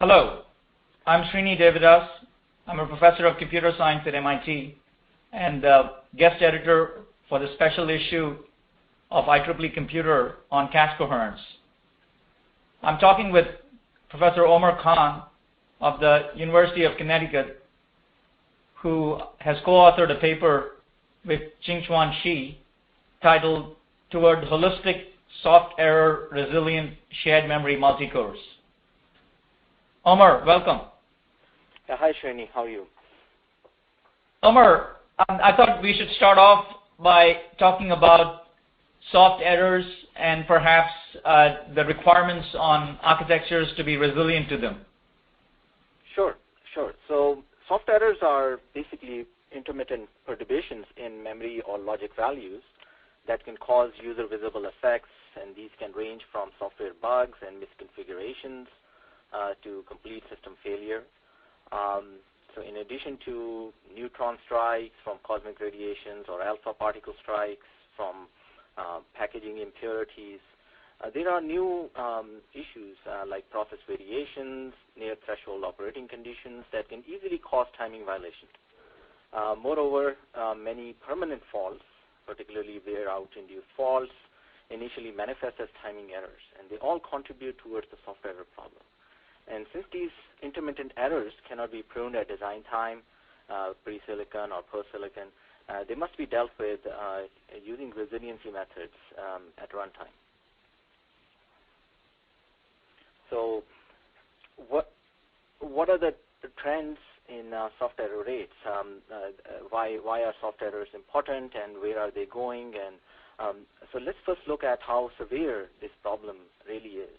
Hello, I'm Srini Devadas. I'm a professor of computer science at MIT and guest editor for the special issue of IEEE Computer on cache coherence. I'm talking with Professor Omar Khan of the University of Connecticut, who has co-authored a paper with Qingchuan Shi titled Toward Holistic Soft Error Resilient Shared Memory Multicores. Omar, welcome. Hi, Srini. How are you? Omar, I thought we should start off by talking about soft errors and perhaps the requirements on architectures to be resilient to them. Sure. So soft errors are basically intermittent perturbations in memory or logic values that can cause user visible effects, and these can range from software bugs and misconfigurations to complete system failure. So in addition to neutron strikes from cosmic radiations or alpha particle strikes from packaging impurities, there are new issues like process variations, near threshold operating conditions that can easily cause timing violations. Moreover, many permanent faults, particularly wear-out induced faults, initially manifest as timing errors, and they all contribute towards the soft error problem. And since these intermittent errors cannot be pruned at design time, pre-silicon or post-silicon, they must be dealt with using resiliency methods at runtime. So what are the trends in soft error rates? Why are soft errors important, and where are they going? And so let's first look at how severe this problem really is.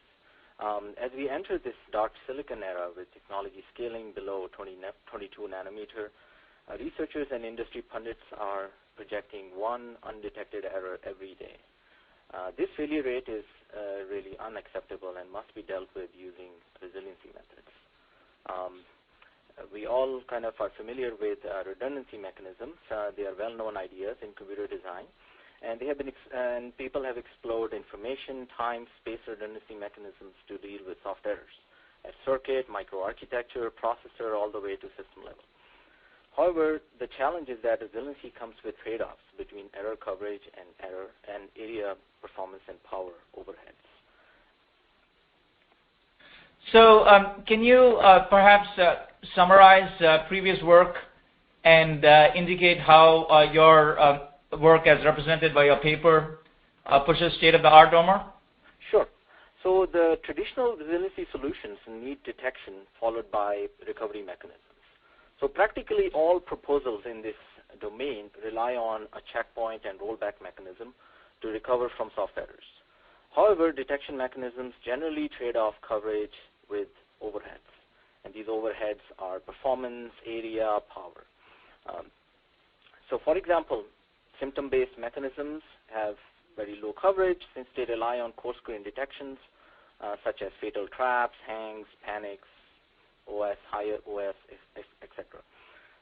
As we enter this dark silicon era with technology scaling below 22 nanometer, researchers and industry pundits are projecting one undetected error every day. This failure rate is really unacceptable and must be dealt with using resiliency methods. We all kind of are familiar with redundancy mechanisms. They are well-known ideas in computer design. And they have been, and people have explored information, time, space redundancy mechanisms to deal with soft errors at circuit, microarchitecture, processor, all the way to system level. However, the challenge is that resiliency comes with trade-offs between error coverage and area performance and power overheads. So can you perhaps summarize previous work and indicate how your work as represented by your paper pushes state-of-the-art, Omar? Sure. So the traditional resiliency solutions need detection followed by recovery mechanisms. So practically all proposals in this domain rely on a checkpoint and rollback mechanism to recover from soft errors. However, detection mechanisms generally trade off coverage with overheads. And these overheads are performance, area, power. So for example, symptom-based mechanisms have very low coverage since they rely on coarse-grained detections such as fatal traps, hangs, panics, OS, higher OS, etc.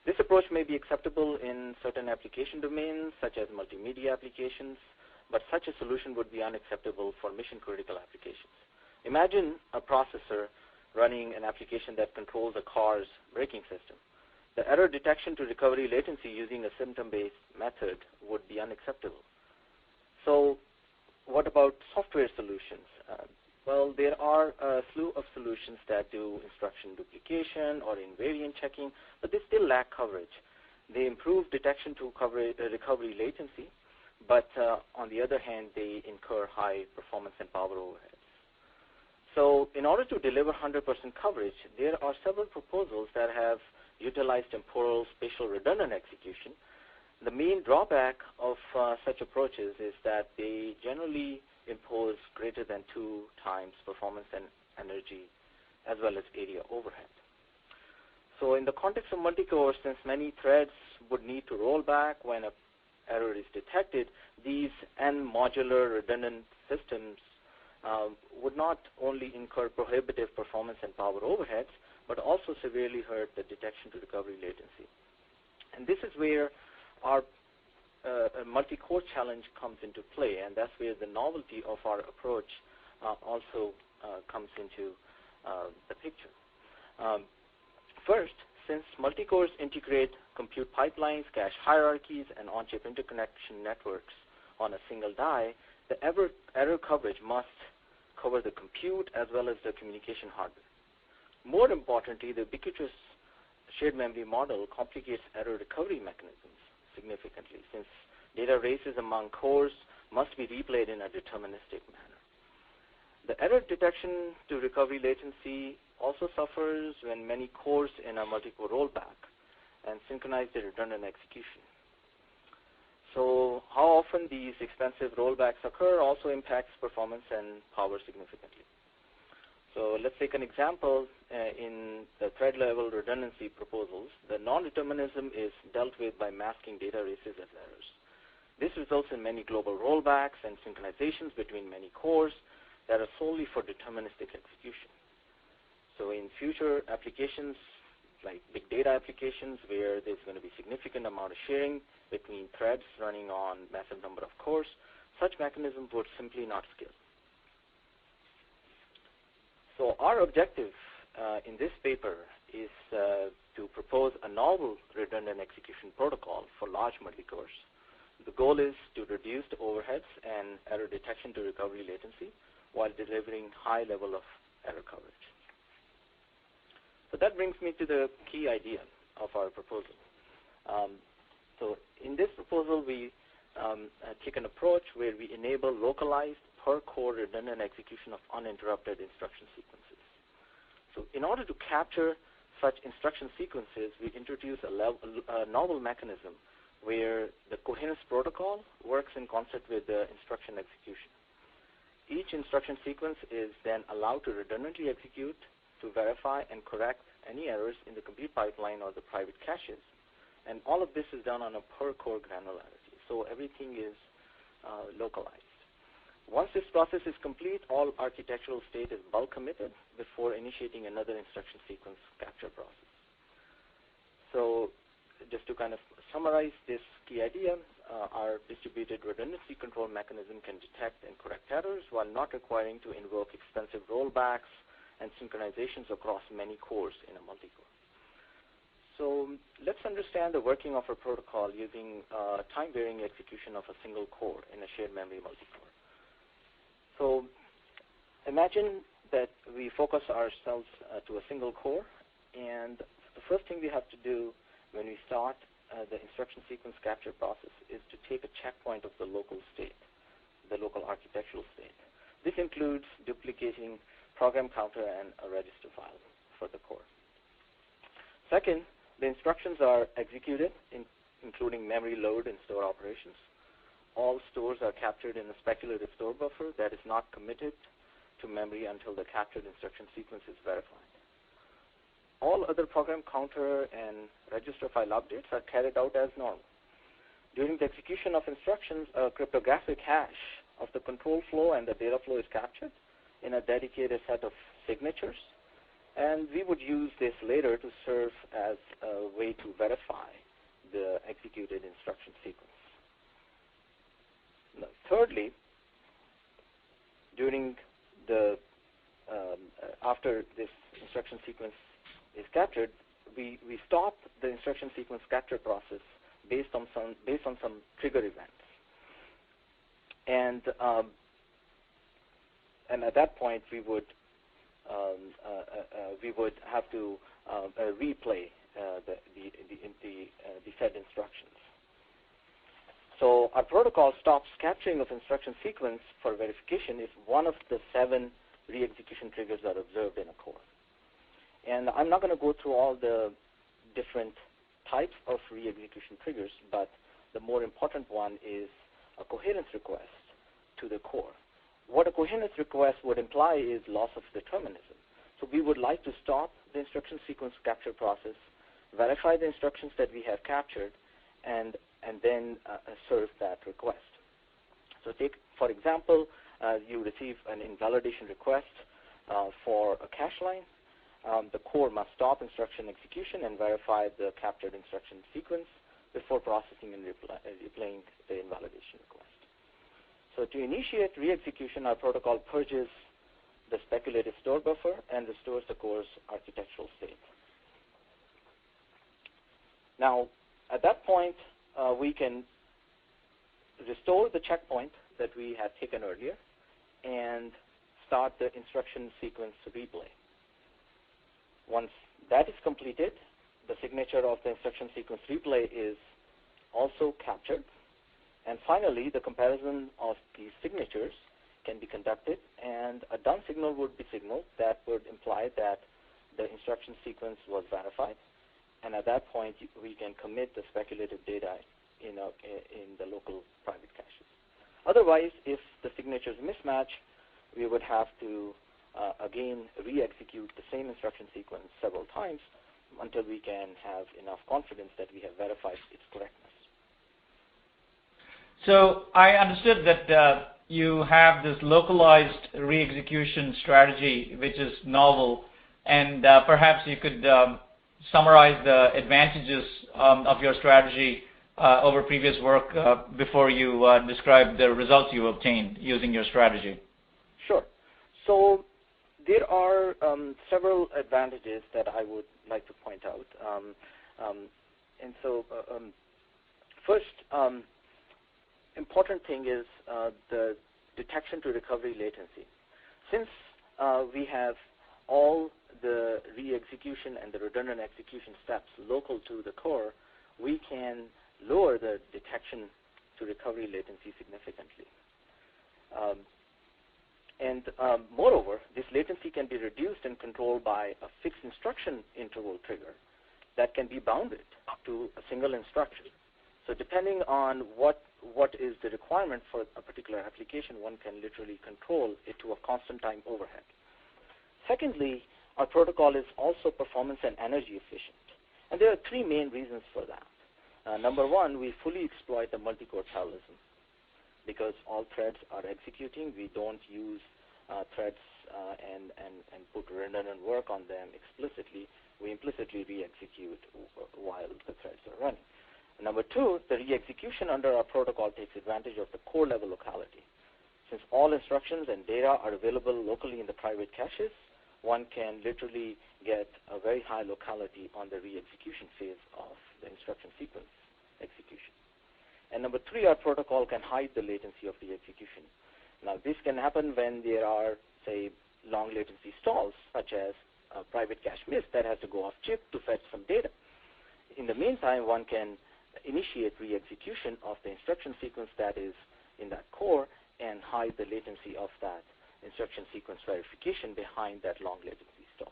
This approach may be acceptable in certain application domains such as multimedia applications, but such a solution would be unacceptable for mission-critical applications. Imagine a processor running an application that controls a car's braking system. The error detection to recovery latency using a symptom-based method would be unacceptable. So what about software solutions? Well, there are a slew of solutions that do instruction duplication or invariant checking, but they still lack coverage. They improve detection to recovery latency, but on the other hand, they incur high performance and power overheads. So in order to deliver 100% coverage, there are several proposals that have utilized temporal spatial redundant execution. The main drawback of such approaches is that they generally impose greater than 2 times performance and energy as well as area overhead. So in the context of multicore, since many threads would need to roll back when an error is detected, these n-modular redundant systems would not only incur prohibitive performance and power overheads, but also severely hurt the detection to recovery latency. And this is where our multi-core challenge comes into play, and that's where the novelty of our approach also comes into the picture. First, since multicores integrate compute pipelines, cache hierarchies, and on-chip interconnection networks on a single die, the error coverage must cover the compute as well as the communication hardware. More importantly, the ubiquitous shared memory model complicates error recovery mechanisms significantly, since data races among cores must be replayed in a deterministic manner. The error detection to recovery latency also suffers when many cores in a multi-core rollback and synchronize the redundant execution. So how often these expensive rollbacks occur also impacts performance and power significantly. So let's take an example in the thread level redundancy proposals. The non-determinism is dealt with by masking data races as errors. This results in many global rollbacks and synchronizations between many cores that are solely for deterministic execution. So in future applications, like big data applications where there's going to be significant amount of sharing between threads running on massive number of cores, such mechanisms would simply not scale. So our objective in this paper is to propose a novel redundant execution protocol for large multicores. The goal is to reduce the overheads and error detection to recovery latency while delivering high level of error coverage. So that brings me to the key idea of our proposal. So in this proposal, we take an approach where we enable localized per-core redundant execution of uninterrupted instruction sequences. So in order to capture such instruction sequences, we introduce a novel mechanism where the coherence protocol works in concert with the instruction execution. Each instruction sequence is then allowed to redundantly execute to verify and correct any errors in the compute pipeline or the private caches. And all of this is done on a per-core granularity. So everything is localized. Once this process is complete, all architectural state is bulk committed before initiating another instruction sequence capture process. So just to kind of summarize this key idea, our distributed redundancy control mechanism can detect and correct errors while not requiring to invoke expensive rollbacks and synchronizations across many cores in a multi-core. So let's understand the working of a protocol using time-varying execution of a single core in a shared memory multi-core. So imagine that we focus ourselves to a single core, and the first thing we have to do when we start the instruction sequence capture process is to take a checkpoint of the local state, the local architectural state. This includes duplicating program counter and a register file for the core. Second, the instructions are executed, including memory load and store operations. All stores are captured in a speculative store buffer that is not committed to memory until the captured instruction sequence is verified. All other program counter and register file updates are carried out as normal. During the execution of instructions, a cryptographic hash of the control flow and the data flow is captured in a dedicated set of signatures, and we would use this later to serve as a way to verify the executed instruction sequence. Now, thirdly, during the after this instruction sequence is captured, we stop the instruction sequence capture process based on some trigger events, and at that point we would have to replay the said instructions. So our protocol stops capturing of instruction sequence for verification if one of the 7 re-execution triggers are observed in a core. And I'm not going to go through all the different types of re-execution triggers, but the more important one is a coherence request to the core. What a coherence request would imply is loss of determinism. So we would like to stop the instruction sequence capture process, verify the instructions that we have captured, and then serve that request. So take, for example, you receive an invalidation request for a cache line. The core must stop instruction execution and verify the captured instruction sequence before processing and replaying the invalidation request. So to initiate re-execution, our protocol purges the speculative store buffer and restores the core's architectural state. Now, at that point, we can restore the checkpoint that we had taken earlier and start the instruction sequence replay. Once that is completed, the signature of the instruction sequence replay is also captured. And finally, the comparison of these signatures can be conducted, and a done signal would be signaled that would imply that the instruction sequence was verified. And at that point, we can commit the speculative data in the local private caches. Otherwise, if the signatures mismatch, we would have to again re-execute the same instruction sequence several times until we can have enough confidence that we have verified its correctness. So I understood that you have this localized re-execution strategy, which is novel, and perhaps you could summarize the advantages of your strategy over previous work before you describe the results you obtained using your strategy. Sure. So there are several advantages that I would like to point out. First, important thing is the detection to recovery latency. Since we have all the re-execution and the redundant execution steps local to the core, we can lower the detection to recovery latency significantly. Moreover, this latency can be reduced and controlled by a fixed instruction interval trigger that can be bounded to a single instruction. So depending on what is the requirement for a particular application, one can literally control it to a constant time overhead. Secondly, our protocol is also performance and energy efficient. And there are three main reasons for that. Number one, we fully exploit the multi-core parallelism. Because all threads are executing, we don't use threads and put redundant work on them explicitly. We implicitly re-execute while the threads are running. Number two, the re-execution under our protocol takes advantage of the core level locality. Since all instructions and data are available locally in the private caches, one can literally get a very high locality on the re-execution phase of the instruction sequence execution. And number three, our protocol can hide the latency of the execution. Now, this can happen when there are, say, long latency stalls, such as a private cache miss that has to go off chip to fetch some data. In the meantime, one can initiate re-execution of the instruction sequence that is in that core and hide the latency of that instruction sequence verification behind that long latency stall.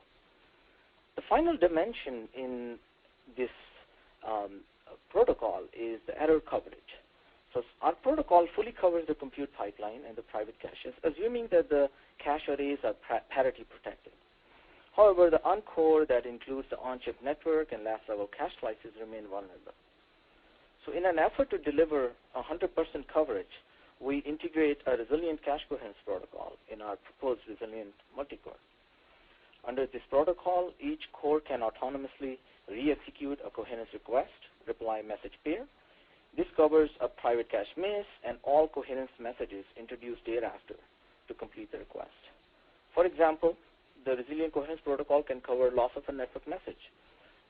The final dimension in this protocol is the error coverage. So our protocol fully covers the compute pipeline and the private caches, assuming that the cache arrays are parity protected. However, the uncore that includes the on-chip network and last-level cache slices remain vulnerable. So in an effort to deliver 100% coverage, we integrate a resilient cache coherence protocol in our proposed resilient multicore. Under this protocol, each core can autonomously re-execute a coherence request, reply message pair. This covers a private cache miss and all coherence messages introduced thereafter to complete the request. For example, the resilient coherence protocol can cover loss of a network message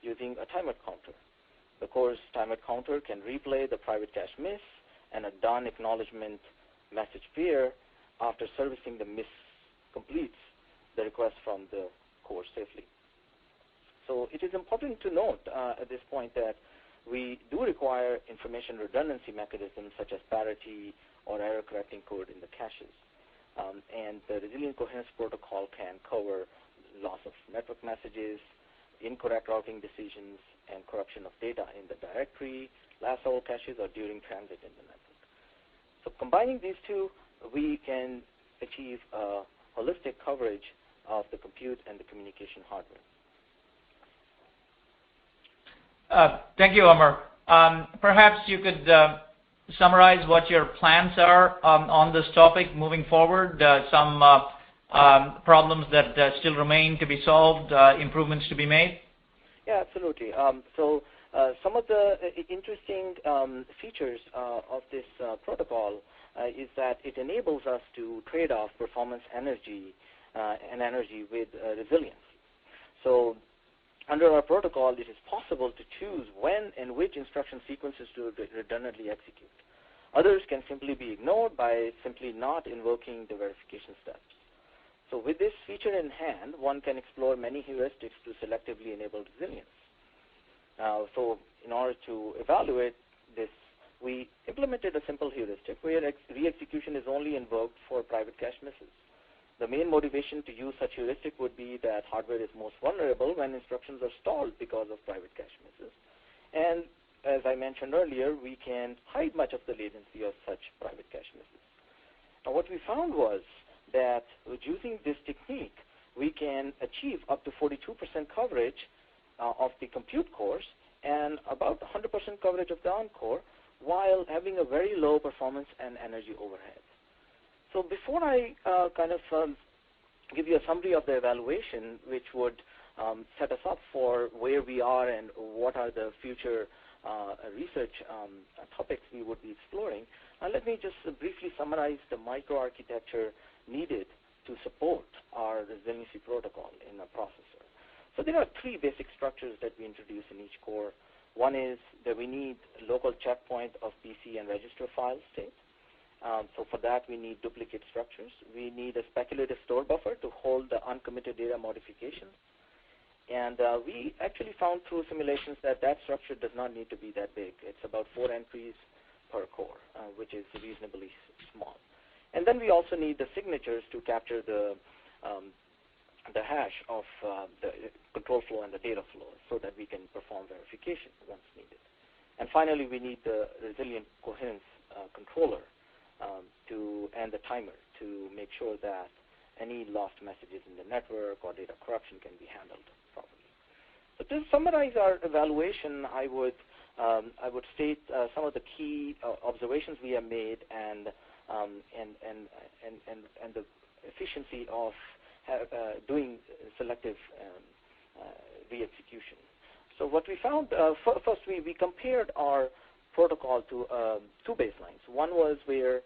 using a timer counter. The core's timer counter can replay the private cache miss and a done acknowledgement message pair after servicing the miss completes the request from the core safely. So it is important to note at this point that we do require information redundancy mechanisms such as parity or error correcting code in the caches. And the resilient coherence protocol can cover loss of network messages, incorrect routing decisions, and corruption of data in the directory, last level caches, or during transit in the network. So combining these two, we can achieve a holistic coverage of the compute and the communication hardware. Thank you, Amar. Perhaps you could summarize what your plans are on this topic moving forward, some problems that still remain to be solved, improvements to be made? Yeah, absolutely. So some of the interesting features of this protocol is that it enables us to trade off performance energy and energy with resiliency. So under our protocol, it is possible to choose when and which instruction sequences to redundantly execute. Others can simply be ignored by simply not invoking the verification steps. So with this feature in hand, one can explore many heuristics to selectively enable resilience. So in order to evaluate this, we implemented a simple heuristic where re-execution is only invoked for private cache misses. The main motivation to use such heuristic would be that hardware is most vulnerable when instructions are stalled because of private cache misses. And as I mentioned earlier, we can hide much of the latency of such private cache misses. Now what we found was that using this technique, we can achieve up to 42% coverage of the compute cores and about 100% coverage of the on-core while having a very low performance and energy overhead. So before I give you a summary of the evaluation, which would set us up for where we are and what are the future research topics we would be exploring, let me just briefly summarize the microarchitecture needed to support our resiliency protocol in a processor. So there are three basic structures that we introduce in each core. One is that we need local checkpoint of PC and register file state. So for that, we need duplicate structures. We need a speculative store buffer to hold the uncommitted data modifications. And we actually found through simulations that that structure does not need to be that big. It's about 4 entries per core, which is reasonably small. And then we also need the signatures to capture the hash of the control flow and the data flow so that we can perform verification once needed. And finally, we need the resilient coherence controller and the timer to make sure that any lost messages in the network or data corruption can be handled properly. So to summarize our evaluation, I would state some of the key observations we have made and the efficiency of doing selective re-execution. So what we found, first we compared our protocol to two baselines. One was where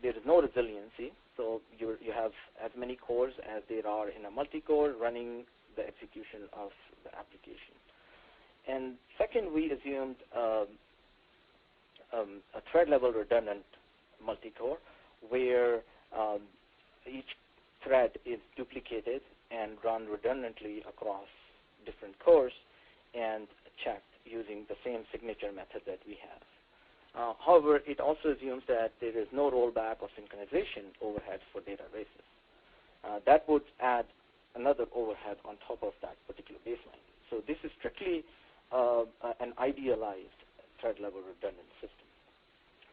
there is no resiliency, so you have as many cores as there are in a multi-core running the execution of the application. And second, we assumed a thread-level redundant multi-core where each thread is duplicated and run redundantly across different cores and checked using the same signature method that we have. However, it also assumes that there is no rollback or synchronization overhead for data races. That would add another overhead on top of that particular baseline. So this is strictly an idealized thread-level redundant system.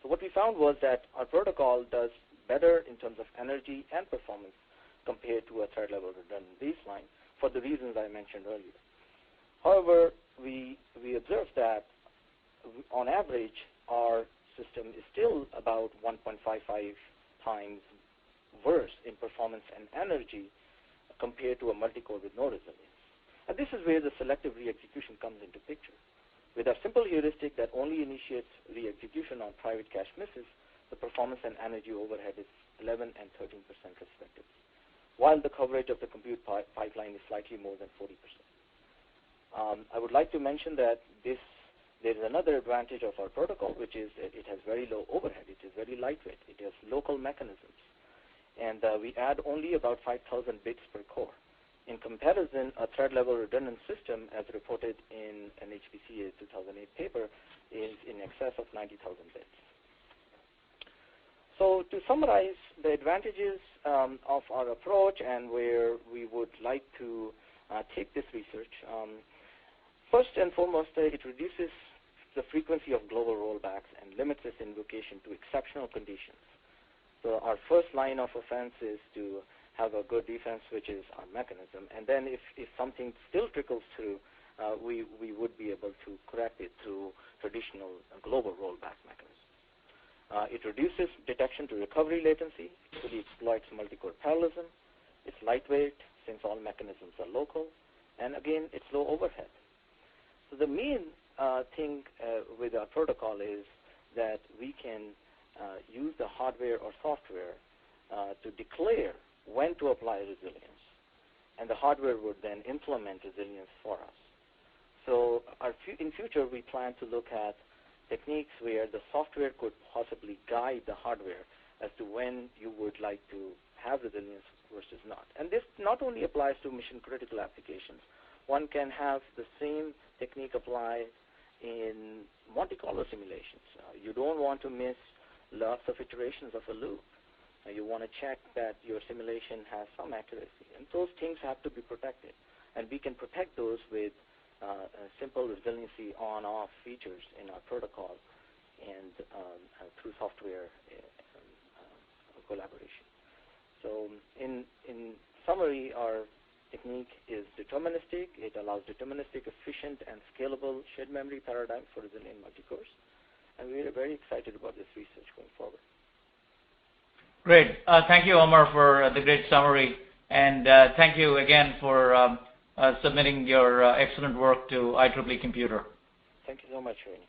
So what we found was that our protocol does better in terms of energy and performance compared to a thread-level redundant baseline for the reasons I mentioned earlier. However, we observed that on average, our system is still about 1.55 times worse in performance and energy compared to a multi-core with no resilience. And this is where the selective re-execution comes into picture. With a simple heuristic that only initiates re-execution on private cache misses, the performance and energy overhead is 11 and 13% respectively, while the coverage of the compute pipeline is slightly more than 40%. I would like to mention that there is another advantage of our protocol, which is that it has very low overhead. It is very lightweight. It has local mechanisms. And we add only about 5,000 bits per core. In comparison, a thread-level redundant system, as reported in an HPCA 2008 paper, is in excess of 90,000 bits. So to summarize the advantages of our approach and where we would like to take this research, first and foremost, it reduces the frequency of global rollbacks and limits its invocation to exceptional conditions. So our first line of offense is to have a good defense, which is our mechanism. And then if something still trickles through, we would be able to correct it through traditional global rollback mechanisms. It reduces detection to recovery latency. It really exploits multi-core parallelism. It's lightweight, since all mechanisms are local. And again, it's low overhead. So the main thing with our protocol is that we can use the hardware or software to declare when to apply resilience, and the hardware would then implement resilience for us. So in future, we plan to look at techniques where the software could possibly guide the hardware as to when you would like to have resilience versus not. And this not only applies to mission-critical applications. One can have the same technique apply in multicolor simulations. You don't want to miss lots of iterations of a loop. You want to check that your simulation has some accuracy. And those things have to be protected. And we can protect those with simple resiliency on-off features in our protocol and through software collaboration. So in summary, our technique is deterministic. It allows deterministic, efficient, and scalable shared memory paradigm for resilient multicores. And we are very excited about this research going forward. Great. Thank you, Omar, for the great summary. And thank you again for submitting your excellent work to IEEE Computer. Thank you so much, Srini.